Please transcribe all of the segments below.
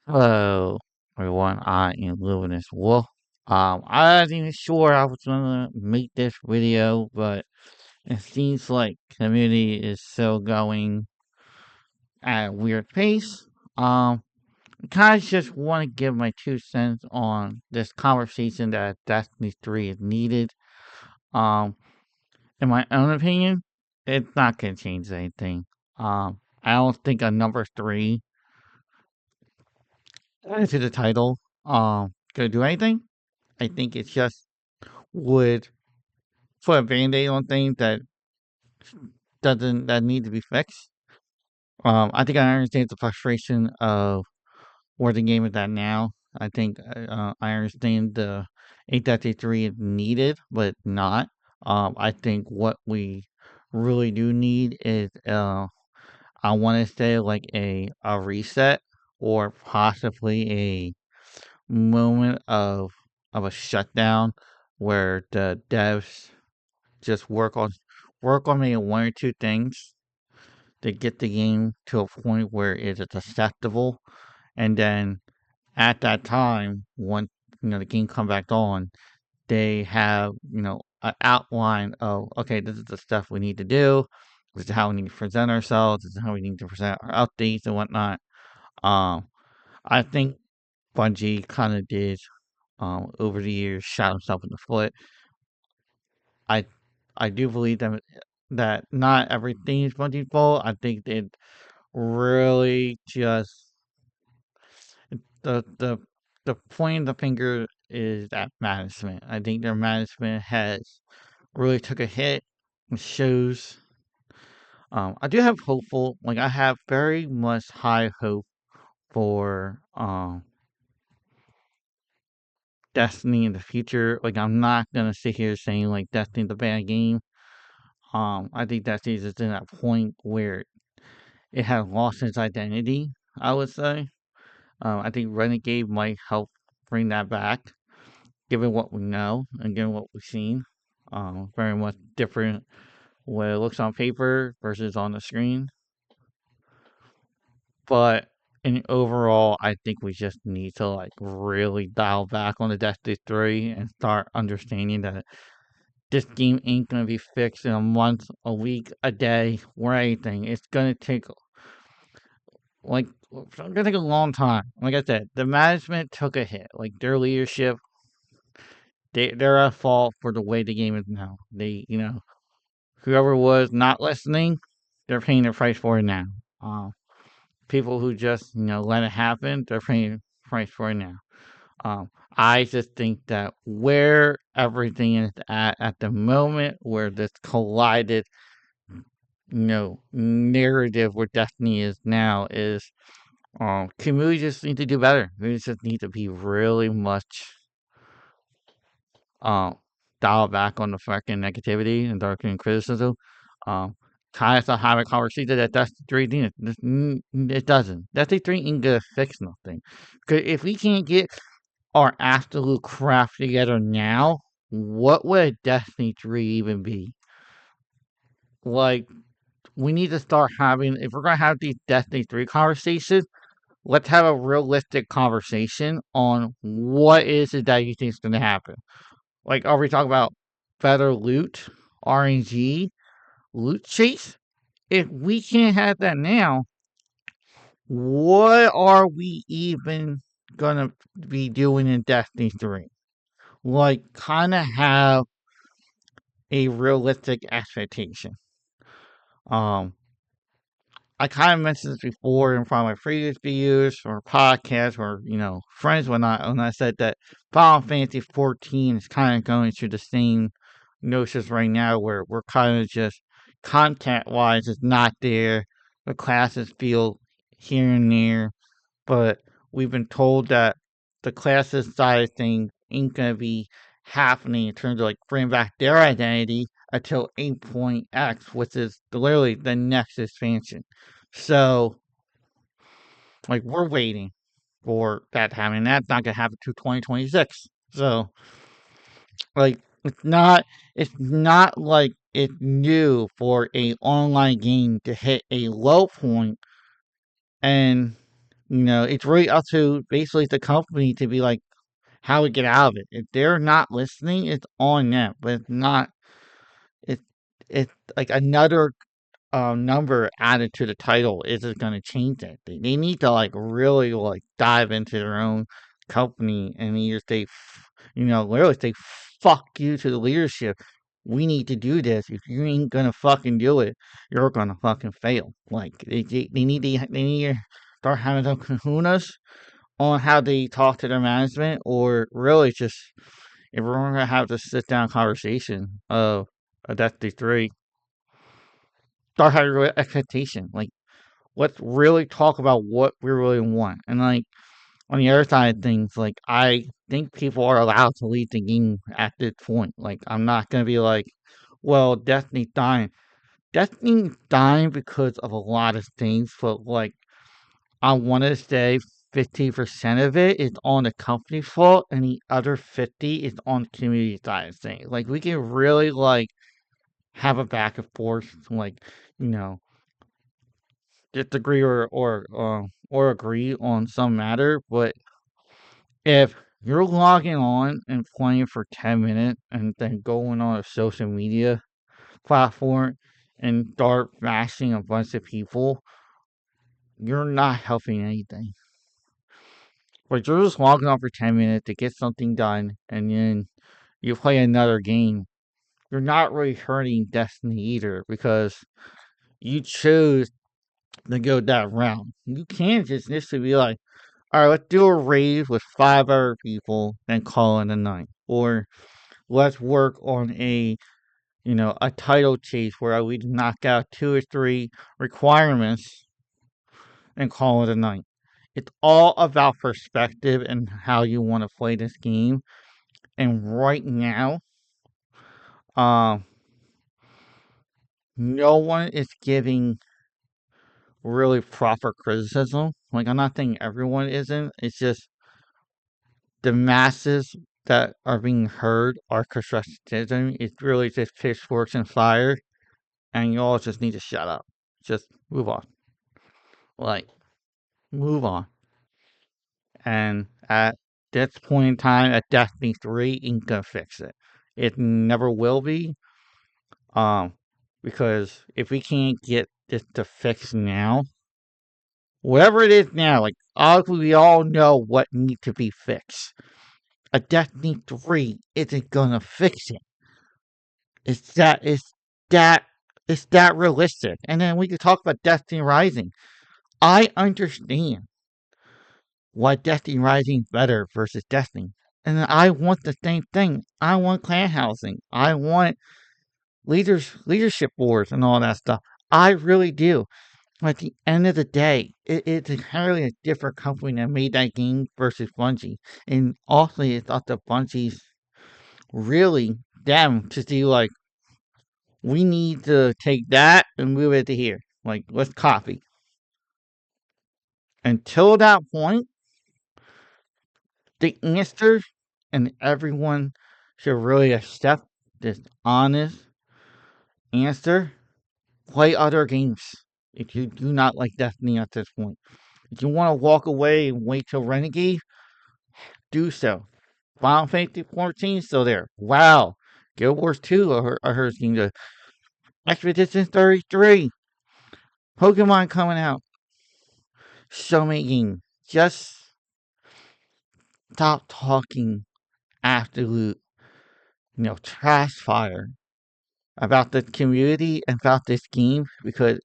Hello, everyone. I am Luminous Wolf. I wasn't even sure I was gonna make this video, but it seems like community is still going at a weird pace. I kind of just want to give my 2 cents on this conversation that Destiny 3 is needed. Um, in my own opinion, it's not gonna change anything. I don't think a number 3 added to the title gonna do anything. I think it just would put a band-aid on things that need to be fixed. I think I understand the frustration of where the game is at now. I think I understand the 8.3 is needed, but not. I think what we really do need is I want to say like a reset or possibly a moment of a shutdown where the devs just work on maybe one or two things to get the game to a point where it is acceptable, and then at that time, once the game come back on, they have an outline of, okay, this is the stuff we need to do. This is how we need to present ourselves. This is how we need to present our updates and whatnot. Um, I think Bungie kind of did over the years shot himself in the foot. I I do believe that not everything is Bungie's fault. I think it really just the the pointing the finger is at management. I think their management has really took a hit. It shows. I do have hopeful. Like I have very much high hope for Destiny in the future. Like I'm not gonna sit here saying like Destiny's a bad game. I think Destiny's just in that point where it has lost its identity, I would say. I think Renegade might help bring that back, given what we know and given what we've seen. Very much different what it looks on paper versus on the screen. But in overall, I think we just need to like really dial back on the Destiny 3 and start understanding that this game ain't gonna be fixed in a month, a week, a day, or anything. It's gonna take like it's gonna take a long time. Like I said, the management took a hit. Like their leadership, they're at fault for the way the game is now. Whoever was not listening, they're paying the price for it now. People who just let it happen, they're paying the price for it now. I just think that where everything is at the moment, where this collided, narrative where Destiny is now is community just need to do better. We just need to be really much um dial back on the fucking negativity and darkening criticism. Um Try to have a conversation that that's the three things. It doesn't. That's the three ain't gonna fix nothing. Cause if we can't get our absolute crap together now, what would Destiny 3 even be? Like, we need to start having, if we're gonna have these Destiny 3 conversations, let's have a realistic conversation on what is it that you think is going to happen. Like, are we talking about better loot, RNG, loot chase? If we can't have that now, what are we even gonna be doing in Destiny 3? Like, kind of have a realistic expectation. Um, I kind of mentioned this before in probably my previous videos or podcasts or, friends whatnot, when I said that Final Fantasy 14 is kind of going through the same notions right now where we're kind of just content wise, it's not there. The classes feel here and there, but we've been told that the classes side of things ain't going to be happening in terms of like bringing back their identity until 8.x, which is literally the next expansion. So, like, we're waiting for that to happen. That's not gonna happen to 2026. So, like, it's not like it's new for a online game to hit a low point and It's really up to basically the company to be like how we get out of it. If they're not listening, it's on them. But it's not. It it's like another number added to the title isn't going to change that. They need to like really like dive into their own company and either say, literally say fuck you to the leadership. We need to do this. If you ain't gonna fucking do it, you're gonna fucking fail. Like they need to start having some kahunas on how they talk to their management, or really just if we're gonna have this sit down conversation of Destiny 3, start having real expectation. Like, let's really talk about what we really want. And like on the other side of things, like I think people are allowed to lead the game at this point. Like I'm not gonna be like, well, Destiny's dying. Destiny's dying because of a lot of things, but like I want to say 50% of it is on the company's fault, and the other 50 is on the community side of things. Like we can really like have a back and forth, like you know, disagree or agree on some matter. But if you're logging on and playing for 10 minutes and then going on a social media platform and start bashing a bunch of people, you're not helping anything. But you're just logging on for 10 minutes to get something done, and then you play another game. You're not really hurting Destiny either because you chose to go that route. You can't just necessarily be like, all right, let's do a raid with 5 other people and call it a night. Or let's work on a title chase where we knock out 2 or 3 requirements and call it a night. It's all about perspective and how you want to play this game. And right now, um, no one is giving really proper criticism. Like I'm not saying everyone isn't. It's just the masses that are being heard are constructive criticism. It's really just pitchforks and fire, and you all just need to shut up. Just move on. Like move on. And at this point in time, at Destiny 3 ain't gonna fix it. It never will be. Um, because if we can't get this to fix now, whatever it is now, like obviously we all know what needs to be fixed. A Destiny 3 isn't gonna fix it. It's that it's that it's that realistic. And then we could talk about Destiny Rising. I understand why Destiny Rising is better versus Destiny. And I want the same thing. I want clan housing. I want leadership boards and all that stuff. I really do. But at the end of the day, it's entirely a different company that made that game versus Bungie. And also, it's up to Bungie's really them to see like we need to take that and move it to here. Like let's copy. Until that point, the answer and everyone should really accept this honest answer. Play other games if you do not like Destiny at this point. If you want to walk away and wait till Renegade, do so. Final Fantasy 14 is still there. Wow. Guild Wars 2, I heard is going to Expedition 33. Pokemon coming out. So many games. Just stop talking absolute, trash fire about the community and about this game because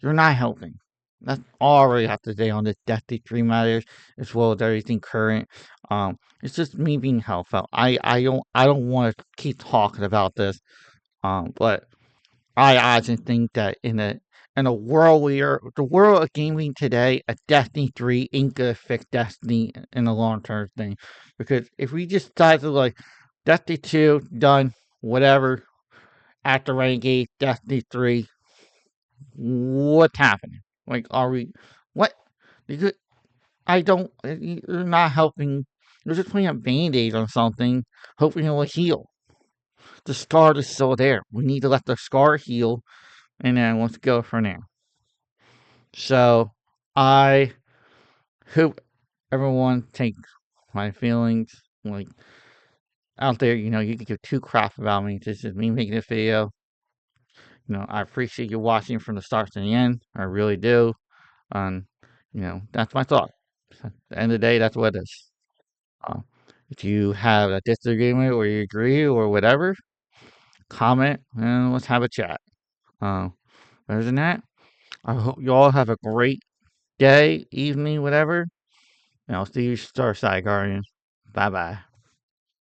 you're not helping. That's all I really have to say on this Destiny 3 matters, as well as everything current. It's just me being helpful. I don't want to keep talking about this. But I honestly think that in a world where the world of gaming today, a Destiny 3 ain't gonna fix Destiny in the long term thing. Because if we just decide to like Destiny 2, done, whatever, after Renegade, Destiny 3, what's happening? Like, are we what? Because I don't. You're not helping. You're just putting a band aid on something, hoping it will heal. The scar is still there. We need to let the scar heal, and then let's go for now. So, I Who everyone take my feelings like out there. You can give two crap about me. This is me making this video. I appreciate you watching from the start to the end. I really do. And that's my thought. At the end of the day, that's what it is. Uh, if you have a disagreement or you agree or whatever, comment and let's have a chat. Other than that, I hope you all have a great day, evening, whatever. And I'll see you Star Side Guardian. Bye bye.